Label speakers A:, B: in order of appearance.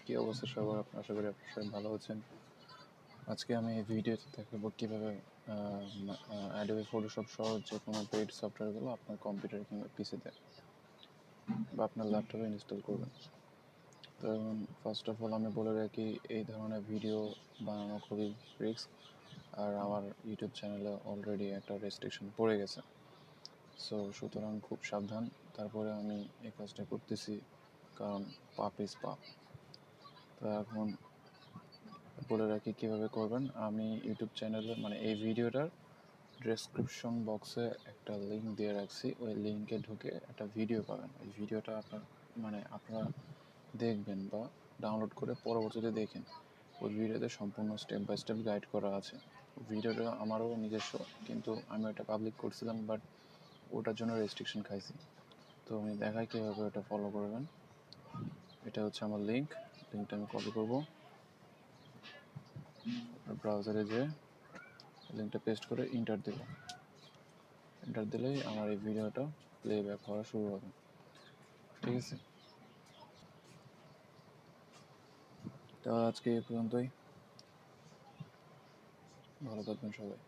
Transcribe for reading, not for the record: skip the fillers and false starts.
A: কি অবস্থা সবার? আশা করি আপনারা সবাই ভালো আছেন। আজকে আমি এই ভিডিওতে দেখাবো কীভাবে অ্যাডোবি ফটোশপ সহ যে কোনো পেইড সফটওয়্যারগুলো আপনার কম্পিউটার কিংবা পিসিতে বা আপনার ল্যাপটপে ইনস্টল করবেন। তো ফার্স্ট অফ অল আমি বলে রাখি, এই ধরনের ভিডিও বানানো খুবই রিস্ক, আর আমার ইউটিউব চ্যানেলে অলরেডি একটা রেস্ট্রিকশন পড়ে গেছে। সুতরাং খুব সাবধান। তারপরে আমি এই কাজটা করতেছি কারণ পাপ ইজ পাপ। তো এখন বলে রাখি কীভাবে করবেন। আমি ইউটিউব চ্যানেলে এই ভিডিওটার ডেসক্রিপশন বক্সে একটা লিঙ্ক দিয়ে রাখছি। ওই লিঙ্কে ঢুকে একটা ভিডিও পাবেন। ওই ভিডিওটা আপনারা দেখবেন বা ডাউনলোড করে পরবর্তীতে দেখেন। ওই ভিডিওতে সম্পূর্ণ স্টেপ বাই স্টেপ গাইড করা আছে। ভিডিওটা আমারও নিজস্ব, কিন্তু আমি ওটা পাবলিক করছিলাম, বাট ওটার জন্য রেস্ট্রিকশন খাইছি। তো আমি দেখাই কীভাবে ওটা ফলো করবেন। এটা হচ্ছে আমার লিঙ্কটা আমি কপি করবো, ব্রাউজারে যেয়ে লিঙ্কটা পেস্ট করে এন্টার দিলেই আমার এই ভিডিওটা প্লেব্যাক হওয়া শুরু হবে। ঠিক আছে, তো আজকে এই পর্যন্তই। ভালো থাকবেন সবাই।